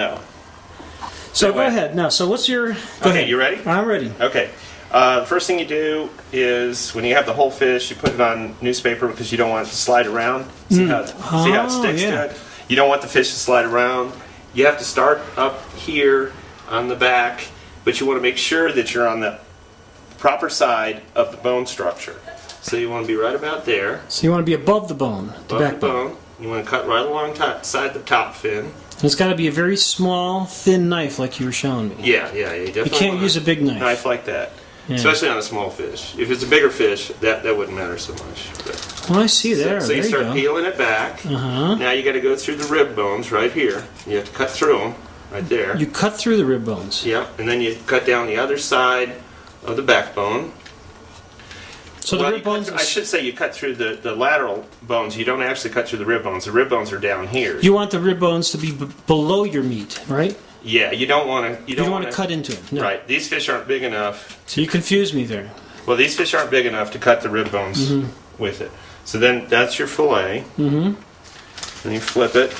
No. So go ahead. Now, so what's your... Go ahead. You ready? I'm ready. Okay. The first thing you do is when you have the whole fish, you put it on newspaper because you don't want it to slide around. See how it sticks to it? You don't want the fish to slide around. You have to start up here on the back, but you want to make sure that you're on the proper side of the bone structure. So you want to be right about there. So you want to be above the bone, the backbone. You want to cut right alongside the top fin. And it's got to be a very small, thin knife like you were showing me. Yeah, you definitely can't use a big knife. Knife like that. Yeah. Especially on a small fish. If it's a bigger fish, that wouldn't matter so much. But, well, I see there. So you start peeling it back. Now you got to go through the rib bones right here. You have to cut through them right there. You cut through the rib bones. Yeah, and then you cut down the other side of the backbone. So the rib bones... I should say you cut through the lateral bones. You don't actually cut through the rib bones. The rib bones are down here. You want the rib bones to be below your meat, right? Yeah, you don't want to... You don't want to cut into it. No. Right. These fish aren't big enough. So you confused me there. Well, these fish aren't big enough to cut the rib bones with it. So then that's your fillet. Then you flip it.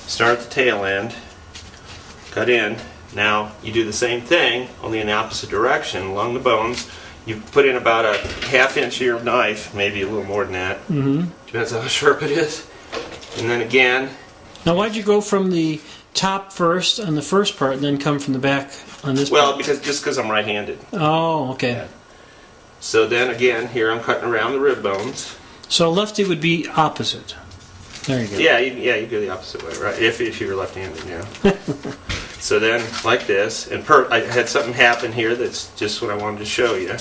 Start at the tail end. Cut in. Now you do the same thing, only in the opposite direction along the bones. You put in about a ½ inch of your knife, maybe a little more than that. Depends on how sharp it is. And then again. Now, why'd you go from the top first on the first part, and then come from the back on this? Well, part? because I'm right-handed. Oh, okay. Yeah. So then again, here I'm cutting around the rib bones. So lefty would be opposite. There you go. Yeah, you go the opposite way, right? If you're left-handed, yeah. So then, like this, and I had something happen here that's just what I wanted to show you.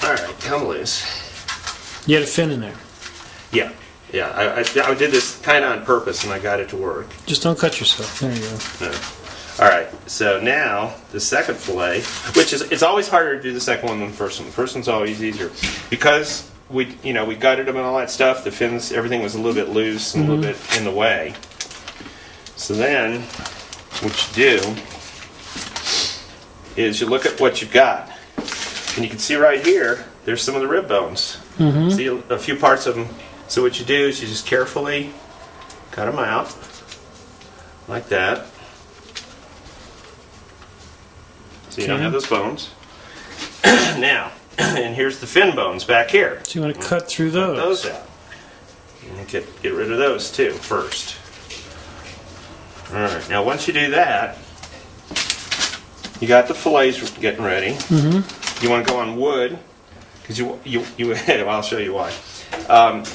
All right, come loose. You had a fin in there. Yeah. I did this kind of on purpose, and I got it to work. Just don't cut yourself. There you go. No. All right. So now the second fillet, which is it's always harder to do the second one than the first one. The first one's always easier because we gutted them and all that stuff. The fins, everything was a little bit loose and a little bit in the way. So then, what you do is you look at what you've got, and you can see right here. There's some of the rib bones. See a few parts of them. So what you do is you just carefully cut them out like that. So you don't have those bones. Now, and here's the fin bones back here. So you want to cut through those. Cut those out. And get rid of those too first. All right. Now once you do that, you got the fillets getting ready. You want to go on wood. Because I'll show you why.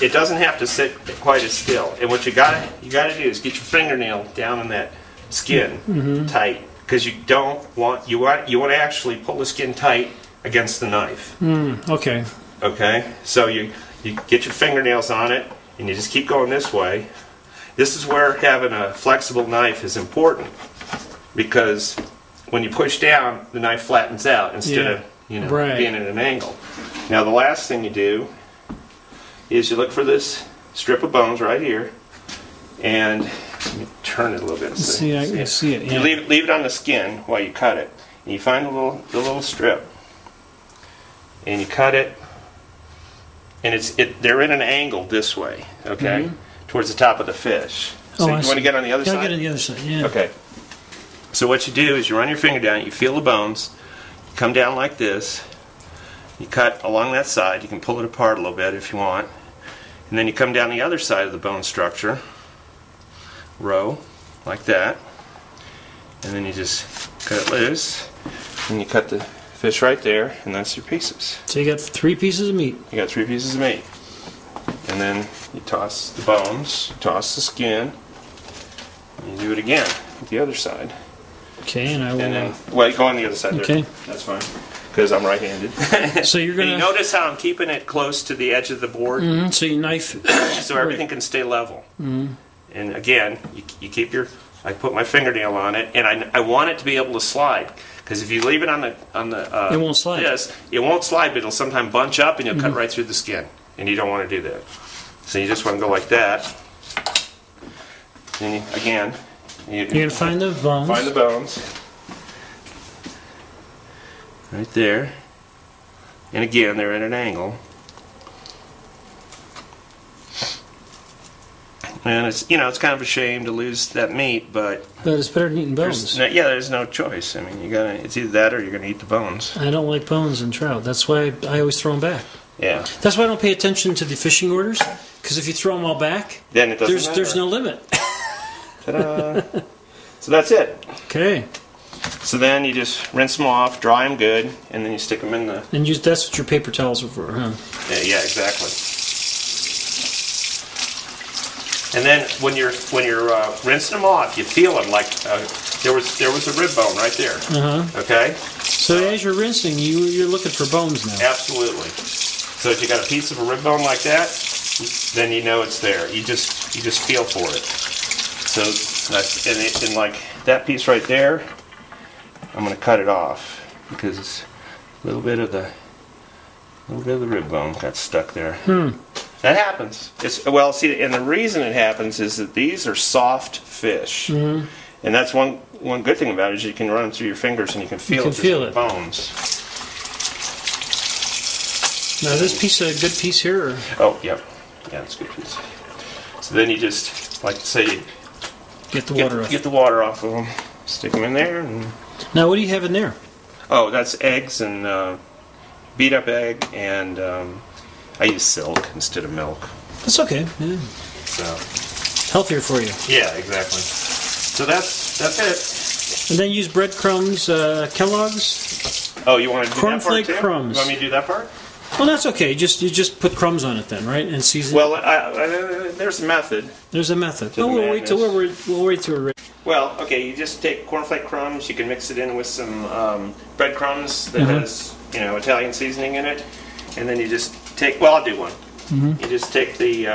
It doesn't have to sit quite as still. And what you gotta do is get your fingernail down in that skin tight, because you want to actually pull the skin tight against the knife. Okay. Okay. So you get your fingernails on it, and you just keep going this way. This is where having a flexible knife is important, because when you push down, the knife flattens out instead of being at an angle. Now the last thing you do is you look for this strip of bones right here, and let me turn it a little bit. I see it. Yeah. You leave it on the skin while you cut it, and you find the little strip, and you cut it, and they're in an angle this way, okay, towards the top of the fish. So you want to get on the other side? I'll get on the other side. Yeah. Okay. So what you do is you run your finger down, you feel the bones, you come down like this. You cut along that side. You can pull it apart a little bit if you want. And then you come down the other side of the bone structure, row, like that. And then you just cut it loose. And you cut the fish right there, and that's your pieces. So you got 3 pieces of meat. You got 3 pieces of meat. And then you toss the bones, toss the skin, and you do it again with the other side. Okay, and I will... And then, well, go on the other side there. That's fine. Because I'm right-handed. So you're gonna... You notice how I'm keeping it close to the edge of the board? So you knife it. So everything can stay level. And again, you keep your... I put my fingernail on it, and I want it to be able to slide. Because if you leave it on the it won't slide. Yes, it won't slide, but it'll sometimes bunch up, and you'll cut right through the skin. And you don't want to do that. So you just want to go like that. And again... You're going to find the bones. Find the bones. Right there. And again, they're at an angle. And it's, you know, it's kind of a shame to lose that meat, but it's better than eating bones. there's no choice. I mean, it's either that or you're gonna eat the bones. I don't like bones in trout. That's why I always throw them back. Yeah. That's why I don't pay attention to the fishing orders, because if you throw them all back, then it doesn't matter. There's no limit. Ta-da. So that's it. Okay. So then you just rinse them off, dry them good, and then you stick them in the. And that's what your paper towels are for, huh? Yeah, exactly. And then when you're rinsing them off, you feel them like there was a rib bone right there. Okay. So as you're rinsing, you're looking for bones now. Absolutely. So if you got a piece of a rib bone like that, then you know it's there. You just feel for it. So that's and like that piece right there, I'm going to cut it off because it's a little bit of the rib bone got stuck there. That happens. See, and the reason it happens is that these are soft fish, and that's one good thing about it is you can run them through your fingers and you can feel it. Bones. Now, is this piece a good piece here? Or? Oh, yeah, it's a good piece. So then you just, like to say, get the water off. Get the water off of them. Stick them in there. And now, what do you have in there? Oh, that's eggs and beat up egg and. I use silk instead of milk. That's okay. Yeah. So healthier for you. Yeah, exactly. So that's it. And then use breadcrumbs, Kellogg's. Oh, you want to do cornflake that part too? crumbs. You want me to do that part? Well, that's okay. You just put crumbs on it then, right? And season. Well, there's a method. There's a method. Oh, we'll wait till we're ready. Well, okay. You just take cornflake crumbs. You can mix it in with some breadcrumbs that has Italian seasoning in it, and then you just take. Well, I'll do one. You just take the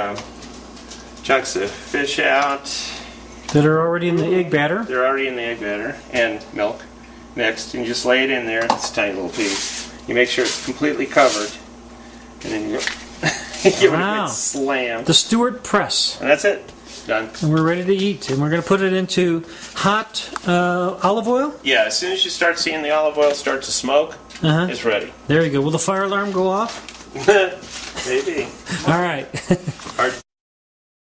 chunks of fish out that are already in the egg batter. They're already in the egg batter and milk mixed, and you just lay it in there. It's a tiny little piece. You make sure it's completely covered, and then you give it a good slam. The Stewart press. And that's it. Done. And we're ready to eat. And we're going to put it into hot olive oil? Yeah, as soon as you start seeing the olive oil start to smoke, it's ready. There you go. Will the fire alarm go off? Maybe. All right.